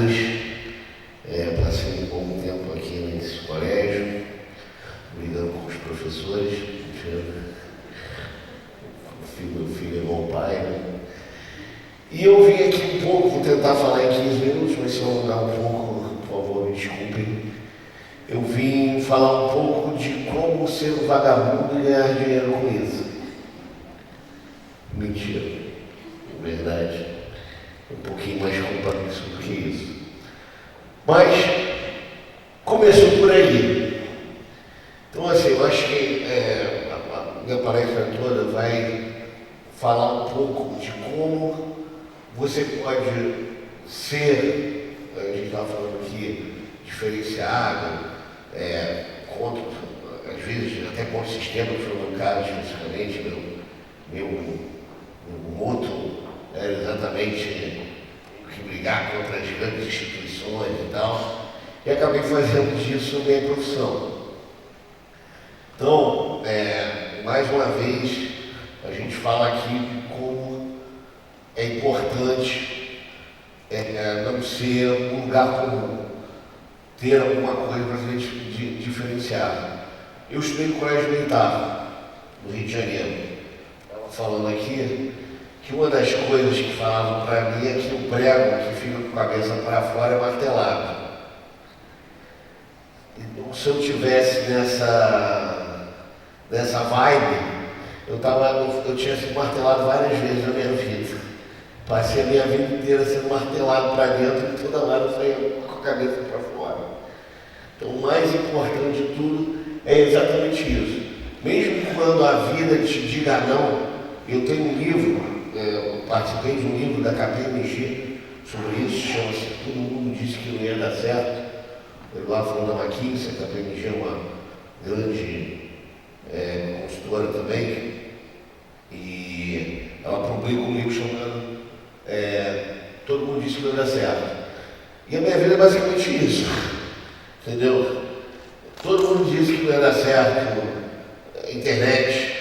Marcos, passei um bom tempo aqui nesse colégio, brigando com os professores, meu filho é igual pai, né? E eu vim aqui um pouco, vou tentar falar em 15 minutos, mas se eu alongar um pouco, por favor, me desculpem. Eu vim falar um pouco de como ser um vagabundo e ganhar dinheiro com isso. Mentira, na verdade, um pouquinho mais complexo do que isso. Mas começou por aí. Então, assim, eu acho que a minha palestra toda vai falar um pouco de como você pode ser, a gente estava falando aqui, diferenciado, contra, às vezes, até contra o sistema, que foi um cara especificamente, meu moto era exatamente que brigar contra as grandes instituições e tal, e acabei fazendo disso minha profissão. Então, mais uma vez, a gente fala aqui como é importante não ser um lugar comum, ter alguma coisa para ser diferenciado. Eu estudei no Colégio Militar, no Rio de Janeiro. Estava falando aqui que uma das coisas que falavam para mim é que o prego que fica com a cabeça para fora é martelado. Então, se eu tivesse nessa vibe, eu tinha sido martelado várias vezes na minha vida. Passei a minha vida inteira sendo martelado para dentro e toda hora eu saía com a cabeça para fora. Então, o mais importante de tudo é exatamente isso. Mesmo quando a vida te diga não, eu tenho um livro, eu participei de um livro da KPMG sobre isso, chama-se Todo Mundo Disse Que Não Ia Dar Certo. Eu lá falando da McKinsey, a KPMG é uma grande consultora também, e ela publica um livro chamado Todo Mundo Disse Que Não Ia Dar Certo. E a minha vida é basicamente isso, entendeu? Todo mundo disse que não ia dar certo, internet,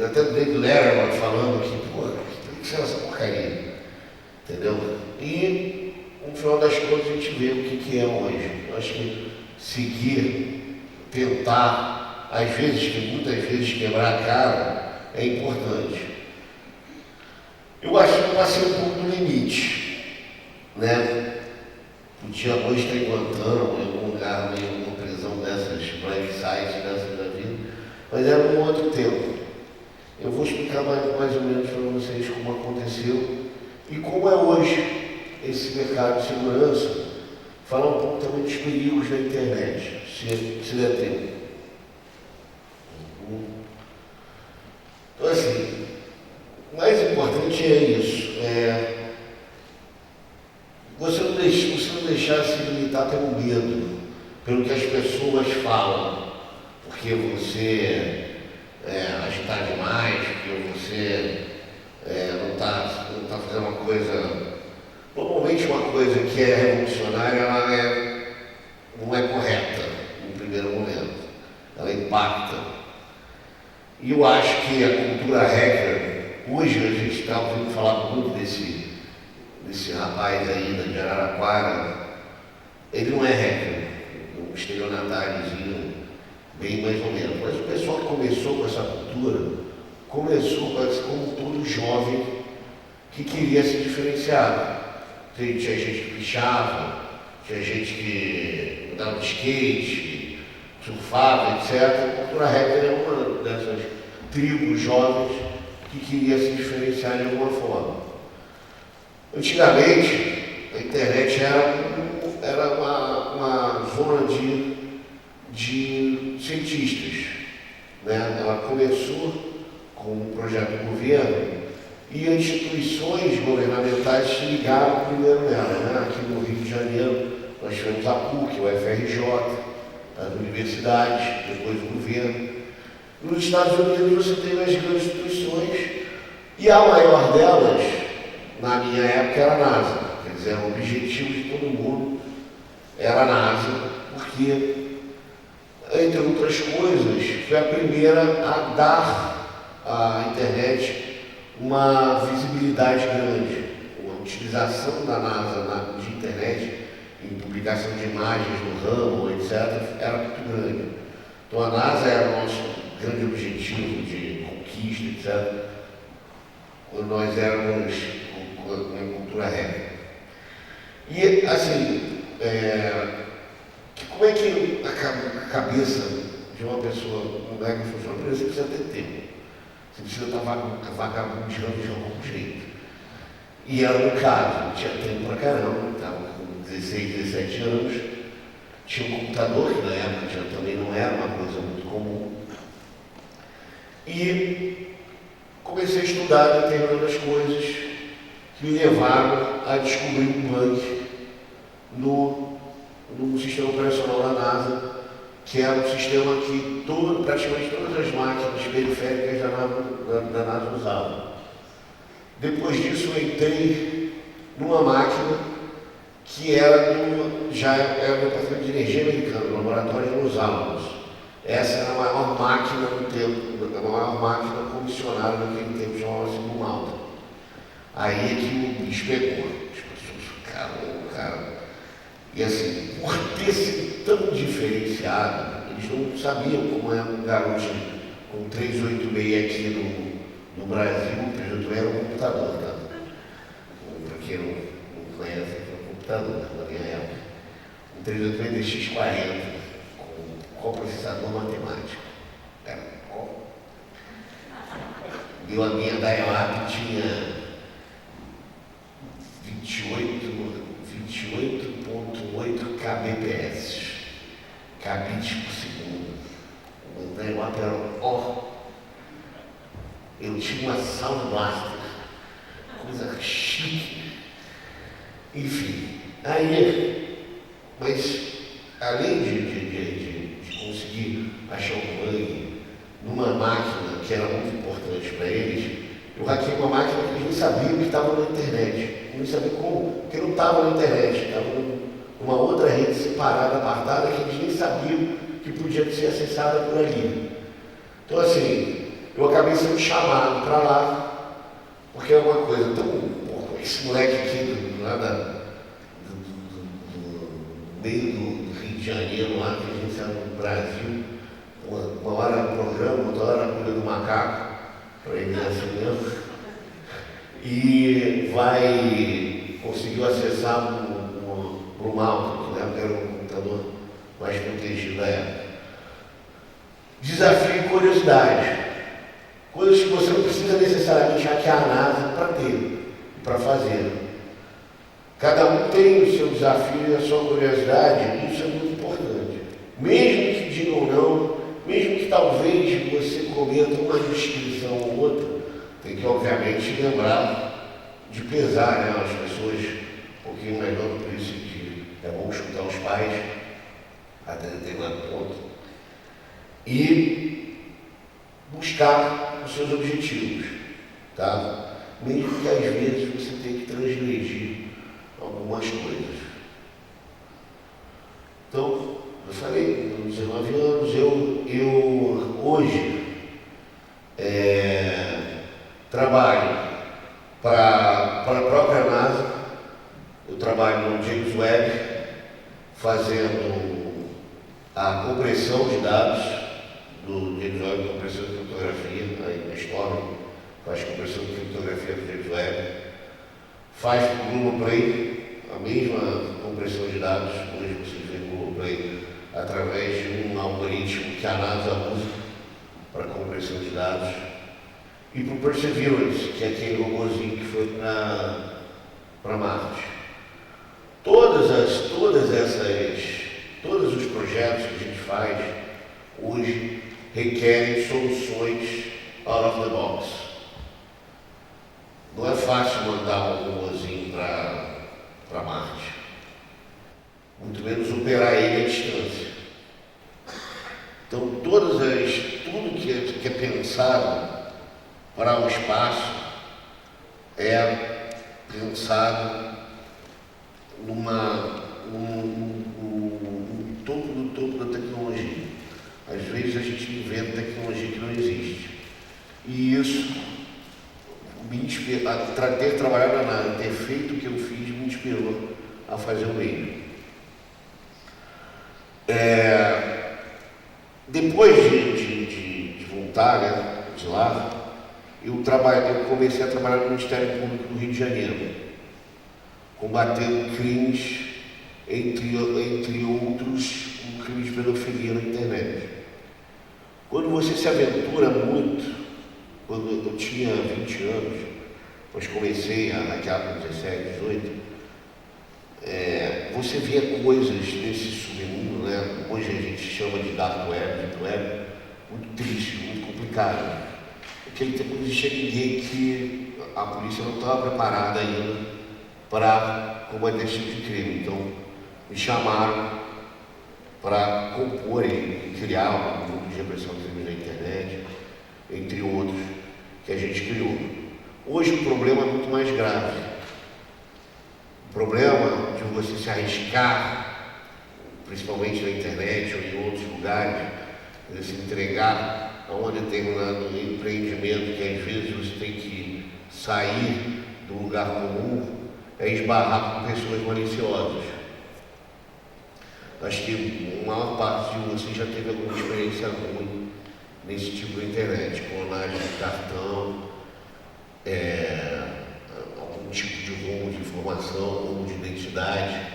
até o David Letterman falando que, tem que ser essa porcaria, entendeu? E, no final das contas, a gente vê o que é hoje. Eu acho que seguir, tentar, muitas vezes quebrar a cara, é importante. Eu acho que eu passei um pouco do limite, né? Podia hoje estar em Guantánamo, em algum lugar, em alguma prisão dessas black sites, dessas da vida, mas era um outro tempo. Eu vou explicar mais ou menos para vocês como aconteceu e como é hoje esse mercado de segurança. Falar um pouco também dos perigos da internet, se der tempo. Então, assim, o mais importante é isso. Você não deixar se limitar pelo medo, pelo que as pessoas falam, porque você está demais, porque você não está fazendo uma coisa. Normalmente uma coisa que é revolucionária, ela não é correta no primeiro momento, ela impacta. E eu acho que a cultura hacker, hoje a gente está ouvindo falar muito desse rapaz aí de Araraquara, ele não é hacker, um estelionatáriozinho, bem mais ou menos. Mas o pessoal que começou com essa cultura, começou como todo jovem que queria se diferenciar. Tinha gente que pichava, tinha gente que andava de skate, surfava, etc. A cultura hacker é uma dessas tribos jovens que queria se diferenciar de alguma forma. Antigamente, a internet era uma zona de cientistas, né? Ela começou com um projeto do governo e as instituições governamentais se ligaram primeiro nela, né? Aqui no Rio de Janeiro, nós tivemos a PUC, o FRJ, as universidades, depois o governo. Nos Estados Unidos você tem as grandes instituições e a maior delas, na minha época, era a NASA. Quer dizer, o objetivo de todo mundo era a NASA, porque, entre outras coisas, foi a primeira a dar à internet uma visibilidade grande, utilização da NASA de internet em publicação de imagens no ramo, etc., era muito grande. Então a NASA era o nosso grande objetivo de conquista, etc., quando nós éramos na cultura rap. E, assim, como é que a cabeça de uma pessoa mulher que funciona? Primeiro, você precisa ter tempo. Você precisa estar vagabundeando de algum jeito. E era um caso, não tinha tempo pra caramba, estava com 16, 17 anos, tinha um computador, que na época também não era uma coisa muito comum. E comecei a estudar determinadas coisas que me levaram a descobrir um bug no sistema operacional da NASA, que era um sistema que praticamente todas as máquinas periféricas da NASA usavam. Depois disso, eu entrei numa máquina que já era do Departamento de Energia americano, no laboratório de Los Alamos. Essa era a maior máquina do tempo, a maior máquina comissionada naquele tempo, chamava-se Blue Mountain. Aí é que o bicho pegou. As pessoas ficaram. E assim, por ter sido tão diferenciado, eles não sabiam como é um garoto com 386 aqui no Brasil. O 386 era um computador, tá? Para quem não conhece, é um computador na minha época. Um 386 DX40 com processador matemático. E a minha dial-up tinha 28.8 kbps, kbits por segundo. O dial-up era eu tinha uma Sound Blaster, coisa chique. Enfim, mas além de conseguir achar um bug numa máquina que era muito importante para eles, eu hackeei uma máquina que eles nem sabiam que estava na internet. Eu nem sabia como, porque não estava na internet, estava numa outra rede separada, apartada, que eles nem sabiam que podia ser acessada por ali. Então, assim, eu acabei sendo chamado para lá, porque é uma coisa tão... Esse moleque aqui lá do meio do Rio de Janeiro, lá que a gente sabe no Brasil, uma hora programa, outra hora cuida do macaco, para ele assim mesmo, e conseguiu acessar o Malta, que na época era o computador mais protegido da época. Desafio e curiosidade. Coisas que você não precisa necessariamente hackear a NASA para ter, para fazer. Cada um tem o seu desafio e a sua curiosidade, e isso é muito importante. Mesmo que digam não, mesmo que talvez você cometa uma indiscrição ou outra, tem que obviamente lembrar de pesar, né, as pessoas um pouquinho mais novas, por isso que é bom escutar os pais até determinado ponto. E buscar os seus objetivos, tá? Mesmo que às vezes você tenha que transgredir algumas coisas. Então, eu falei, com 19 anos, eu hoje trabalho para a própria NASA, eu trabalho no James Webb, fazendo a compressão de dados do James Webb, compressão de criptografia, a Storm faz compressão de criptografia do James Webb, faz para o Globoplay a mesma compressão de dados, hoje vocês veem o Globoplay através de um algoritmo que a NASA usa para compressão de dados, e para o Perseverance, que é aquele robôzinho que foi para Marte. Todos os projetos que a gente faz hoje requerem soluções out of the box. Não é fácil mandar um robôzinho para Marte, muito menos operar ele à distância. Então, tudo que é pensado para o espaço é pensado no topo da tecnologia. Às vezes a gente inventa tecnologia que não existe. E isso, ter trabalhado na NASA, ter feito o inspirou a fazer o mesmo. Depois de voltar, né, de lá, eu comecei a trabalhar no Ministério Público do Rio de Janeiro, combatendo crimes, entre outros, crimes de pedofilia na internet. Quando você se aventura muito, quando eu tinha 20 anos, depois comecei a hackear com 17, 18, você via coisas desse submundo, né? Hoje a gente chama de dark web, deep web, muito triste, muito complicado. Naquele tempo não existia ninguém que a polícia não estava preparada ainda para combater esse tipo de crime. Então, me chamaram para compor e criar um grupo de repressão de crimes na internet, entre outros, que a gente criou. Hoje o problema é muito mais grave. O problema de você se arriscar, principalmente na internet ou em outros lugares, de se entregar a um determinado empreendimento que às vezes você tem que sair do lugar comum, é esbarrar com pessoas maliciosas. Acho que a maior parte de vocês já teve alguma experiência ruim nesse tipo de internet, clonagem de cartão, algum tipo de roubo de informação, roubo de identidade.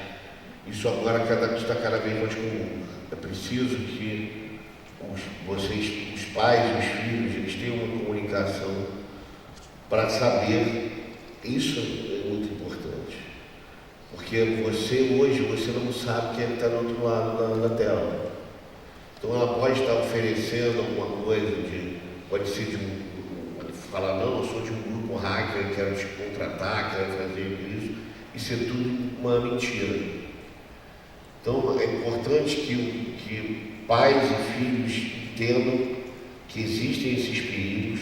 Isso agora está cada vez mais comum. É preciso que os pais e os filhos, eles tenham uma comunicação para saber. Isso é muito importante. Porque hoje, você não sabe quem está do outro lado da tela. Então ela pode estar oferecendo alguma coisa, pode ser falar, não, eu sou de um grupo hacker, quero te contratar, quero fazer isso. Isso é tudo uma mentira. Então é importante que pais e filhos entendam que existem esses perigos,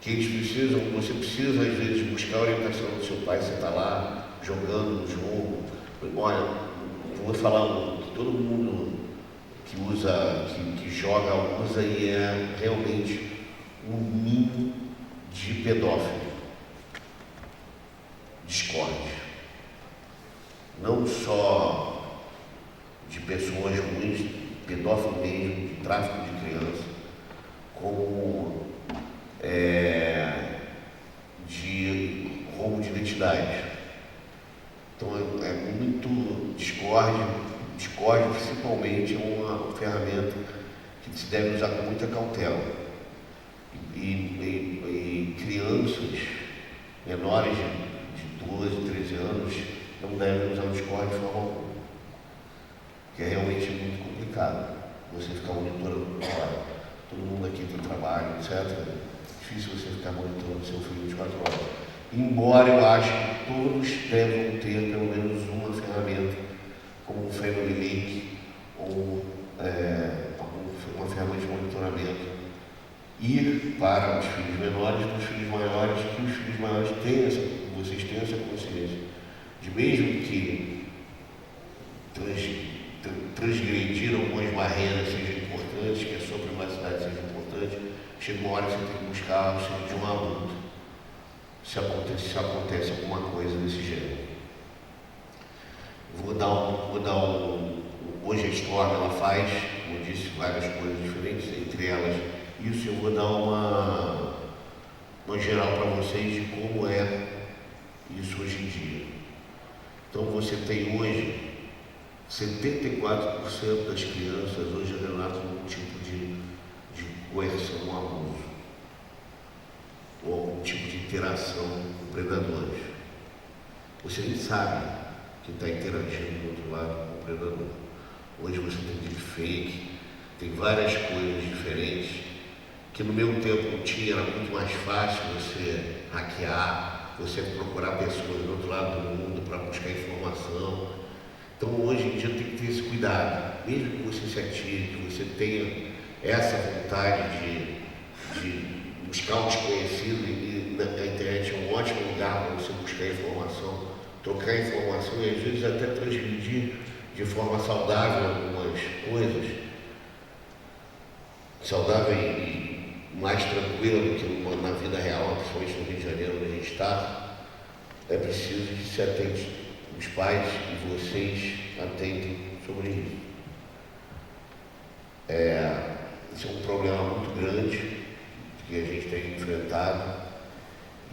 que você precisa às vezes buscar a orientação do seu pai. Você está lá jogando um jogo, olha, eu vou falar que todo mundo que joga usa, e é realmente um ninho de pedófilo. Discorde. Não só de pessoas ruins, pedófilo mesmo, de tráfico de criança, como de roubo de identidade. Então é muito discórdia. Discórdia, principalmente, é uma ferramenta que se deve usar com muita cautela. E crianças menores de 12, 13 anos não devem usar o Discord de forma alguma, que é realmente muito complicado. Você ficar monitorando todo mundo aqui tem trabalho, etc. É difícil você ficar monitorando seu filho 24 horas. Embora eu acho que todos devem ter pelo menos uma ferramenta, como um Family Link ou uma ferramenta de monitoramento, ir para os filhos menores, para os filhos maiores, que os filhos maiores vocês tenham essa consciência de, mesmo que transgredir algumas barreiras sejam importantes, que a sua privacidade seja importante, chega uma hora que você tem que buscar o auxílio de um adulto, se acontece alguma coisa desse gênero. Hoje a Storm, ela faz, como eu disse, várias coisas diferentes, entre elas isso. Eu vou dar uma geral para vocês de como é isso hoje em dia. Então você tem hoje 74% das crianças hoje relatam algum tipo de coerção ou abuso, ou algum tipo de interação com predadores. Você nem sabe que está interagindo do outro lado com o predador. Hoje você tem deepfake, tem várias coisas diferentes, que no meu tempo não tinha. Era muito mais fácil você hackear, você procurar pessoas do outro lado do mundo para buscar informação. Então hoje em dia tem que ter esse cuidado, mesmo que você se atire, que você tenha essa vontade de buscar um desconhecido, e na internet é um ótimo lugar para você buscar informação, trocar informação e às vezes até transmitir de forma saudável algumas coisas, saudável e mais tranquila do que na vida real, principalmente no Rio de Janeiro, onde a gente está. É preciso que se atente os pais e vocês atentem sobre isso. Esse é um problema muito grande que a gente tem enfrentado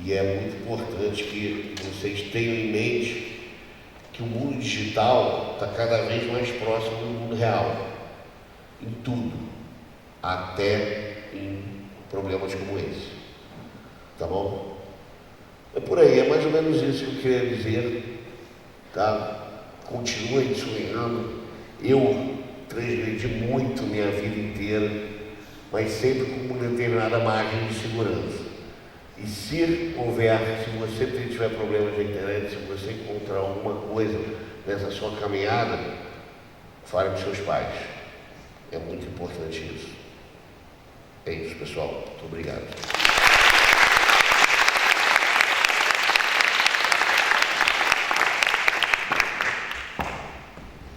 e é muito importante que vocês tenham em mente que o mundo digital está cada vez mais próximo do mundo real, em tudo, até em problemas como esse, tá bom? É por aí, é mais ou menos isso que eu queria dizer, tá? Continuem sonhando. Eu transgredi muito minha vida inteira, mas sempre com uma determinada margem de segurança. E se houver, se você tiver problemas na internet, se você encontrar alguma coisa nessa sua caminhada, fale com seus pais. É muito importante isso. É isso, pessoal. Muito obrigado.